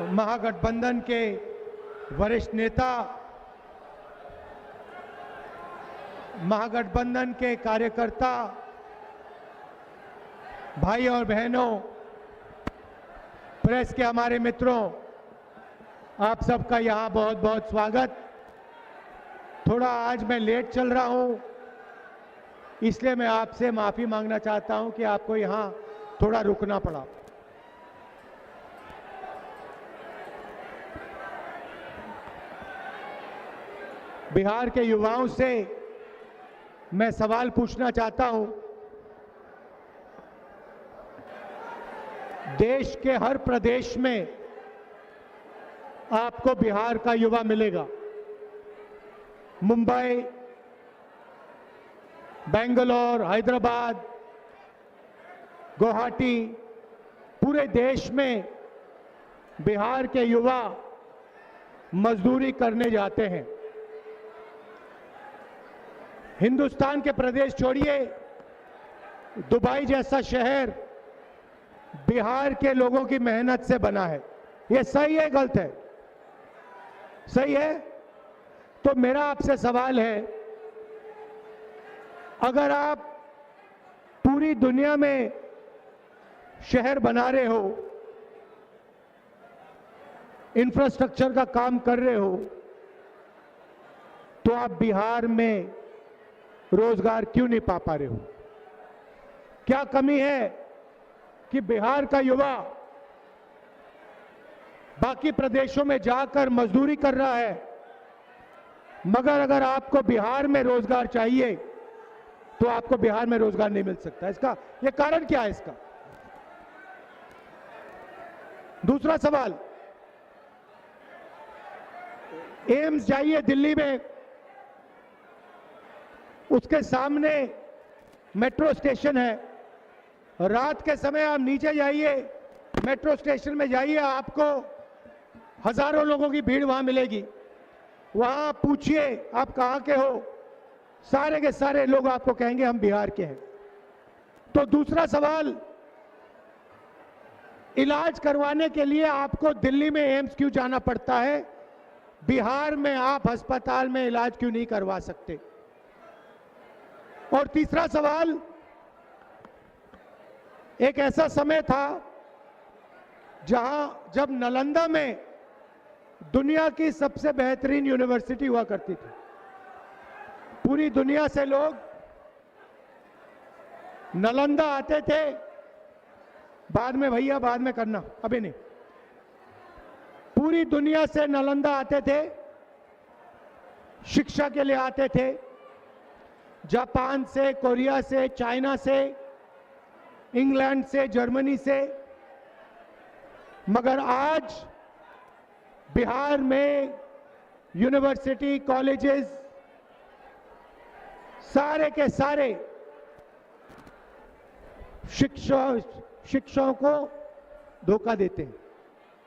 महागठबंधन के वरिष्ठ नेता, महागठबंधन के कार्यकर्ता, भाई और बहनों, प्रेस के हमारे मित्रों, आप सबका यहाँ बहुत बहुत स्वागत। थोड़ा आज मैं लेट चल रहा हूँ, इसलिए मैं आपसे माफ़ी मांगना चाहता हूँ कि आपको यहाँ थोड़ा रुकना पड़ा। बिहार के युवाओं से मैं सवाल पूछना चाहता हूं। देश के हर प्रदेश में आपको बिहार का युवा मिलेगा। मुंबई, बेंगलोर, हैदराबाद, गुवाहाटी, पूरे देश में बिहार के युवा मजदूरी करने जाते हैं। हिंदुस्तान के प्रदेश छोड़िए, दुबई जैसा शहर बिहार के लोगों की मेहनत से बना है। यह सही है, गलत है? सही है। तो मेरा आपसे सवाल है, अगर आप पूरी दुनिया में शहर बना रहे हो, इंफ्रास्ट्रक्चर का काम कर रहे हो, तो आप बिहार में रोजगार क्यों नहीं पा रहे हो? क्या कमी है कि बिहार का युवा बाकी प्रदेशों में जाकर मजदूरी कर रहा है, मगर अगर आपको बिहार में रोजगार चाहिए तो आपको बिहार में रोजगार नहीं मिल सकता? इसका यह कारण क्या है? इसका दूसरा सवाल, एम्स जाइए दिल्ली में, उसके सामने मेट्रो स्टेशन है। रात के समय आप नीचे जाइए, मेट्रो स्टेशन में जाइए, आपको हजारों लोगों की भीड़ वहां मिलेगी। वहां पूछिए आप कहां के हो, सारे के सारे लोग आपको कहेंगे हम बिहार के हैं। तो दूसरा सवाल, इलाज करवाने के लिए आपको दिल्ली में एम्स क्यों जाना पड़ता है? बिहार में आप अस्पताल में इलाज क्यों नहीं करवा सकते? और तीसरा सवाल, एक ऐसा समय था जब नालंदा में दुनिया की सबसे बेहतरीन यूनिवर्सिटी हुआ करती थी। पूरी दुनिया से लोग नालंदा आते थे। बाद में भैया, बाद में करना, अभी नहीं। पूरी दुनिया से नालंदा आते थे, शिक्षा के लिए आते थे। जापान से, कोरिया से, चाइना से, इंग्लैंड से, जर्मनी से। मगर आज बिहार में यूनिवर्सिटी, कॉलेजेस, सारे के सारे शिक्षकों को धोखा देते हैं,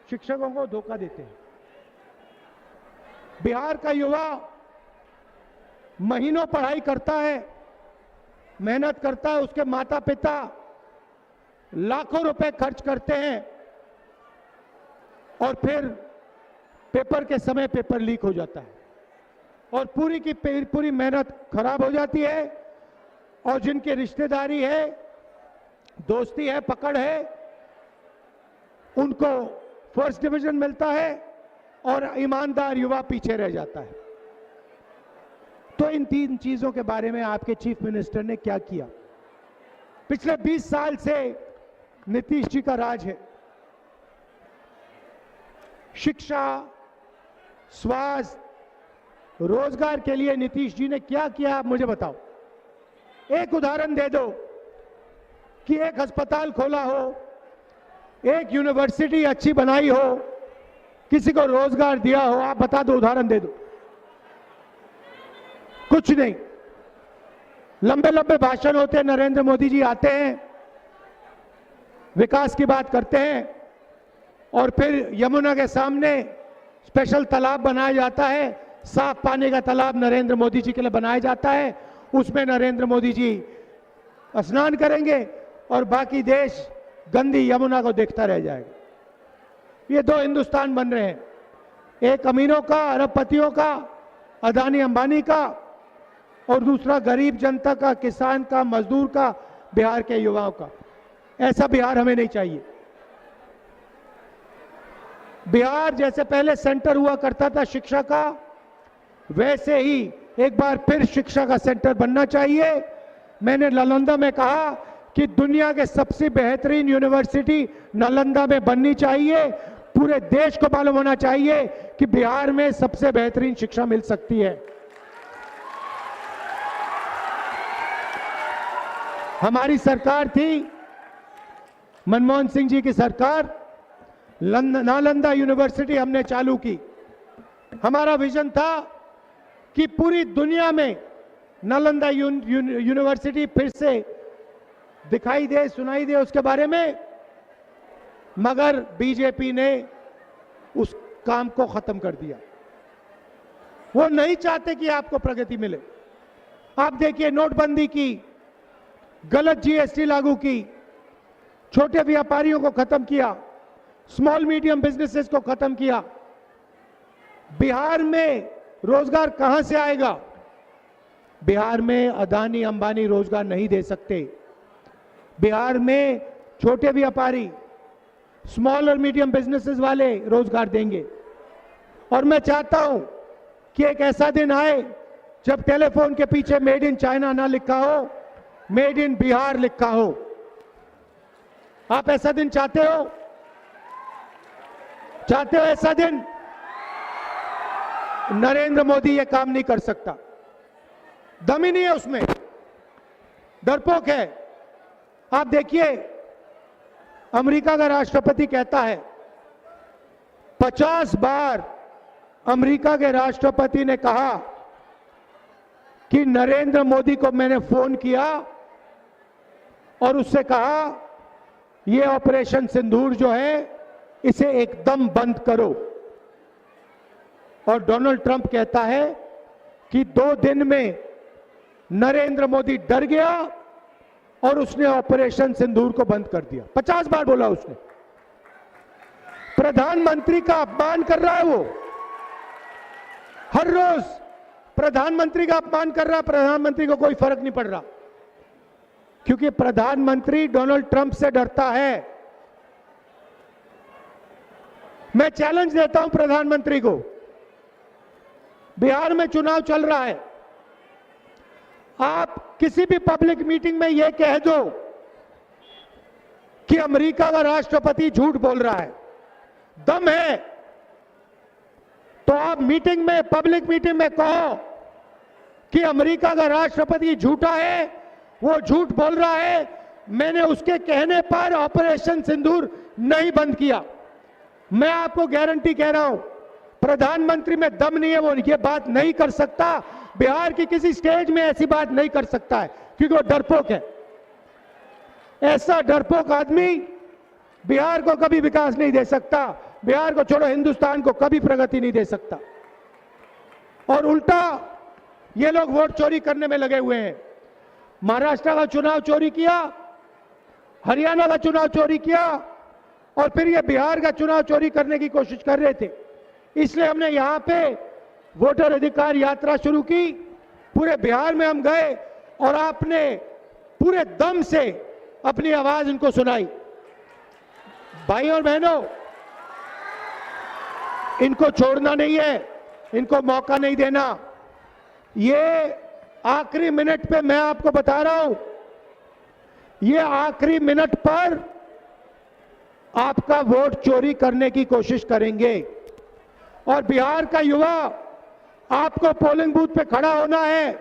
शिक्षकों को धोखा देते हैं। बिहार का युवा महीनों पढ़ाई करता है, मेहनत करता है, उसके माता पिता लाखों रुपए खर्च करते हैं और फिर पेपर के समय पेपर लीक हो जाता है और पूरी की पूरी मेहनत खराब हो जाती है। और जिनकी रिश्तेदारी है, दोस्ती है, पकड़ है, उनको फर्स्ट डिवीजन मिलता है और ईमानदार युवा पीछे रह जाता है। तो इन तीन चीजों के बारे में आपके चीफ मिनिस्टर ने क्या किया? पिछले 20 साल से नीतीश जी का राज है। शिक्षा, स्वास्थ्य, रोजगार के लिए नीतीश जी ने क्या किया, आप मुझे बताओ। एक उदाहरण दे दो कि एक अस्पताल खोला हो, एक यूनिवर्सिटी अच्छी बनाई हो, किसी को रोजगार दिया हो, आप बता दो, उदाहरण दे दो। कुछ नहीं। लंबे लंबे भाषण होते हैं, नरेंद्र मोदी जी आते हैं, विकास की बात करते हैं और फिर यमुना के सामने स्पेशल तालाब बनाया जाता है, साफ पानी का तालाब नरेंद्र मोदी जी के लिए बनाया जाता है। उसमें नरेंद्र मोदी जी स्नान करेंगे और बाकी देश गंदी यमुना को देखता रह जाएगा। ये दो हिंदुस्तान बन रहे हैं, एक अमीरों का, अरबपतियों का, अदानी अंबानी का, और दूसरा गरीब जनता का, किसान का, मजदूर का, बिहार के युवाओं का। ऐसा बिहार हमें नहीं चाहिए। बिहार जैसे पहले सेंटर हुआ करता था शिक्षा का, वैसे ही एक बार फिर शिक्षा का सेंटर बनना चाहिए। मैंने नालंदा में कहा कि दुनिया के सबसे बेहतरीन यूनिवर्सिटी नालंदा में बननी चाहिए। पूरे देश को मालूम होना चाहिए कि बिहार में सबसे बेहतरीन शिक्षा मिल सकती है। हमारी सरकार थी, मनमोहन सिंह जी की सरकार, नालंदा यूनिवर्सिटी हमने चालू की। हमारा विजन था कि पूरी दुनिया में नालंदा यूनिवर्सिटी फिर से दिखाई दे, सुनाई दे उसके बारे में, मगर बीजेपी ने उस काम को खत्म कर दिया। वो नहीं चाहते कि आपको प्रगति मिले। आप देखिए, नोटबंदी की, गलत जीएसटी लागू की, छोटे व्यापारियों को खत्म किया, स्मॉल मीडियम बिजनेसेस को खत्म किया। बिहार में रोजगार कहां से आएगा? बिहार में अदानी अंबानी रोजगार नहीं दे सकते। बिहार में छोटे व्यापारी, स्मॉल और मीडियम बिजनेसेस वाले रोजगार देंगे। और मैं चाहता हूं कि एक ऐसा दिन आए जब टेलीफोन के पीछे मेड इन चाइना ना लिखा हो, मेड इन बिहार लिखा हो। आप ऐसा दिन चाहते हो? चाहते हो ऐसा दिन? नरेंद्र मोदी ये काम नहीं कर सकता, दम ही नहीं है उसमें, डरपोक है। आप देखिए, अमेरिका का राष्ट्रपति कहता है, 50 बार अमेरिका के राष्ट्रपति ने कहा कि नरेंद्र मोदी को मैंने फोन किया और उससे कहा ये ऑपरेशन सिंदूर जो है इसे एकदम बंद करो। और डोनाल्ड ट्रंप कहता है कि 2 दिन में नरेंद्र मोदी डर गया और उसने ऑपरेशन सिंदूर को बंद कर दिया। 50 बार बोला उसने। प्रधानमंत्री का अपमान कर रहा है वो, हर रोज प्रधानमंत्री का अपमान कर रहा है। प्रधानमंत्री को कोई फर्क नहीं पड़ रहा, क्योंकि प्रधानमंत्री डोनाल्ड ट्रंप से डरता है। मैं चैलेंज देता हूं प्रधानमंत्री को, बिहार में चुनाव चल रहा है, आप किसी भी पब्लिक मीटिंग में यह कह दो कि अमेरिका का राष्ट्रपति झूठ बोल रहा है, दम है तो आप मीटिंग में, पब्लिक मीटिंग में कहो कि अमेरिका का राष्ट्रपति झूठा है, वो झूठ बोल रहा है, मैंने उसके कहने पर ऑपरेशन सिंदूर नहीं बंद किया। मैं आपको गारंटी कह रहा हूं, प्रधानमंत्री में दम नहीं है, वो ये बात नहीं कर सकता। बिहार की किसी स्टेज में ऐसी बात नहीं कर सकता है, क्योंकि वो डरपोक है। ऐसा डरपोक आदमी बिहार को कभी विकास नहीं दे सकता, बिहार को छोड़ो हिंदुस्तान को कभी प्रगति नहीं दे सकता। और उल्टा ये लोग वोट चोरी करने में लगे हुए हैं। महाराष्ट्र का चुनाव चोरी किया, हरियाणा का चुनाव चोरी किया, और फिर ये बिहार का चुनाव चोरी करने की कोशिश कर रहे थे। इसलिए हमने यहां पे वोटर अधिकार यात्रा शुरू की, पूरे बिहार में हम गए और आपने पूरे दम से अपनी आवाज इनको सुनाई। भाई और बहनों, इनको छोड़ना नहीं है, इनको मौका नहीं देना। ये आखिरी मिनट पे मैं आपको बता रहा हूं, ये आखिरी मिनट पर आपका वोट चोरी करने की कोशिश करेंगे। और बिहार का युवा, आपको पोलिंग बूथ पे खड़ा होना है,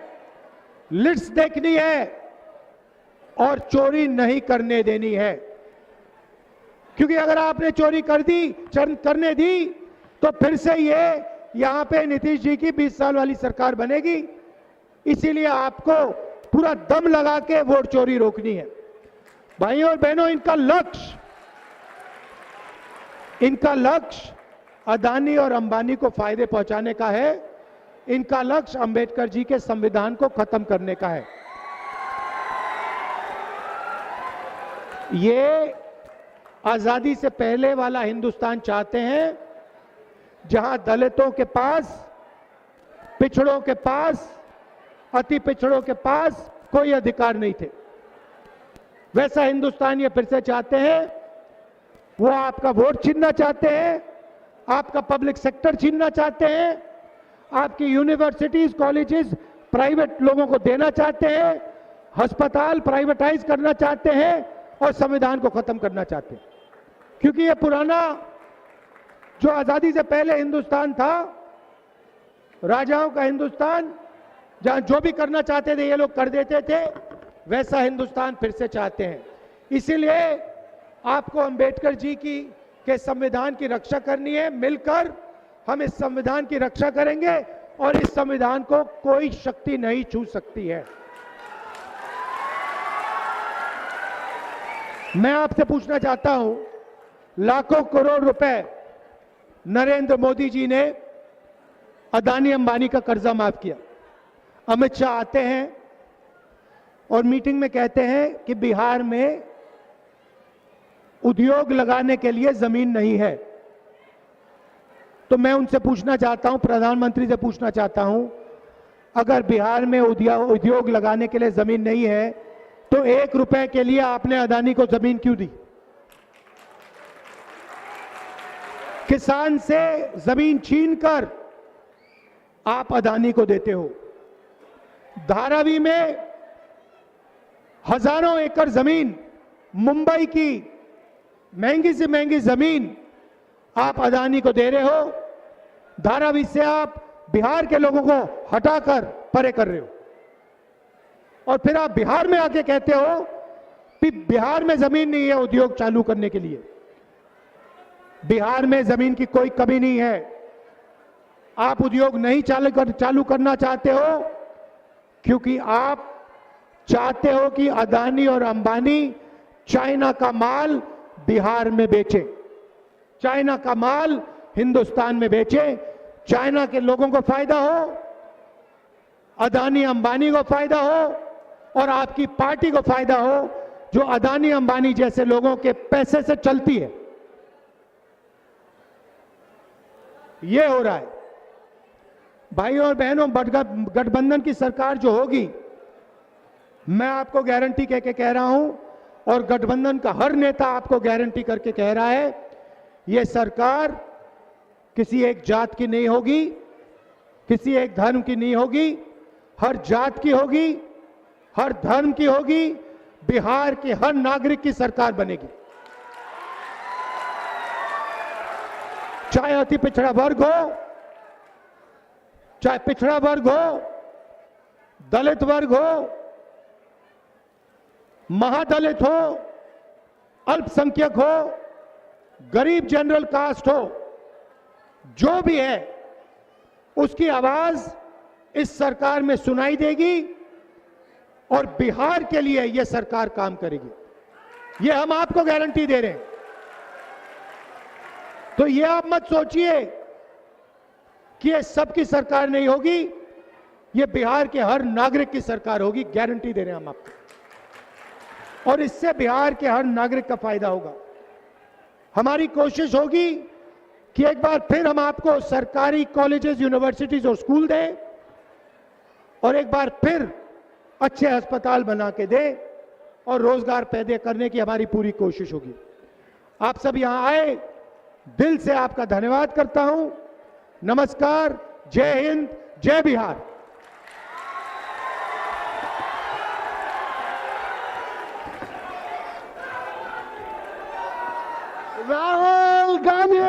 लिस्ट देखनी है और चोरी नहीं करने देनी है। क्योंकि अगर आपने चोरी करने दी तो फिर से ये यहां पे नीतीश जी की 20 साल वाली सरकार बनेगी। इसीलिए आपको पूरा दम लगा के वोट चोरी रोकनी है। भाइयों और बहनों, इनका लक्ष्य अदानी और अंबानी को फायदे पहुंचाने का है। इनका लक्ष्य अंबेडकर जी के संविधान को खत्म करने का है। आजादी से पहले वाला हिंदुस्तान चाहते हैं, जहां दलितों के पास, पिछड़ों के पास, अति पिछड़ों के पास कोई अधिकार नहीं थे। वैसा हिंदुस्तान ये फिर से चाहते हैं। वो आपका वोट छीनना चाहते हैं, आपका पब्लिक सेक्टर छीनना चाहते हैं, आपकी यूनिवर्सिटीज, कॉलेजेस प्राइवेट लोगों को देना चाहते हैं, अस्पताल प्राइवेटाइज करना चाहते हैं और संविधान को खत्म करना चाहते हैं। क्योंकि ये पुराना जो आजादी से पहले हिंदुस्तान था, राजाओं का हिंदुस्तान, जहां जो भी करना चाहते थे ये लोग कर देते थे, वैसा हिंदुस्तान फिर से चाहते हैं। इसीलिए आपको अंबेडकर जी के संविधान की रक्षा करनी है। मिलकर हम इस संविधान की रक्षा करेंगे और इस संविधान को कोई शक्ति नहीं छू सकती है। मैं आपसे पूछना चाहता हूं, लाखों करोड़ रुपए नरेंद्र मोदी जी ने अदानी अंबानी का कर्जा माफ किया। अमित शाह आते हैं और मीटिंग में कहते हैं कि बिहार में उद्योग लगाने के लिए जमीन नहीं है। तो मैं उनसे पूछना चाहता हूं, प्रधानमंत्री से पूछना चाहता हूं, अगर बिहार में उद्योग लगाने के लिए जमीन नहीं है तो 1 रुपए के लिए आपने अदानी को जमीन क्यों दी? किसान से जमीन छीनकर आप अदानी को देते हो। धारावी में हजारों एकड़ जमीन, मुंबई की महंगी से महंगी जमीन आप अदानी को दे रहे हो। धारावी से आप बिहार के लोगों को हटाकर परे कर रहे हो और फिर आप बिहार में आके कहते हो कि बिहार में जमीन नहीं है उद्योग चालू करने के लिए। बिहार में जमीन की कोई कमी नहीं है। आप उद्योग नहीं चालू करना चाहते हो क्योंकि आप चाहते हो कि अदानी और अंबानी चाइना का माल बिहार में बेचे, चाइना का माल हिंदुस्तान में बेचे, चाइना के लोगों को फायदा हो, अदानी अंबानी को फायदा हो और आपकी पार्टी को फायदा हो जो अदानी अंबानी जैसे लोगों के पैसे से चलती है। ये हो रहा है। भाइयों और बहनों, गठबंधन की सरकार जो होगी, मैं आपको गारंटी कह रहा हूं और गठबंधन का हर नेता आपको गारंटी करके कह रहा है, यह सरकार किसी एक जात की नहीं होगी, किसी एक धर्म की नहीं होगी, हर जात की होगी, हर धर्म की होगी, बिहार के हर नागरिक की सरकार बनेगी। चाहे अति पिछड़ा वर्ग हो, चाहे पिछड़ा वर्ग हो, दलित वर्ग हो, महादलित हो, अल्पसंख्यक हो, गरीब जनरल कास्ट हो, जो भी है उसकी आवाज इस सरकार में सुनाई देगी और बिहार के लिए यह सरकार काम करेगी। यह हम आपको गारंटी दे रहे हैं। तो यह आप मत सोचिए कि यह सबकी सरकार नहीं होगी, यह बिहार के हर नागरिक की सरकार होगी। गारंटी दे रहे हैं हम आपको और इससे बिहार के हर नागरिक का फायदा होगा। हमारी कोशिश होगी कि एक बार फिर हम आपको सरकारी कॉलेजेस, यूनिवर्सिटीज और स्कूल दें और एक बार फिर अच्छे अस्पताल बना के दें और रोजगार पैदा करने की हमारी पूरी कोशिश होगी। आप सब यहां आए, दिल से आपका धन्यवाद करता हूं। नमस्कार, जय हिंद, जय बिहार। राहुल गांधी,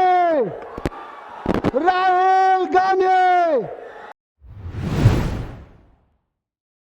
राहुल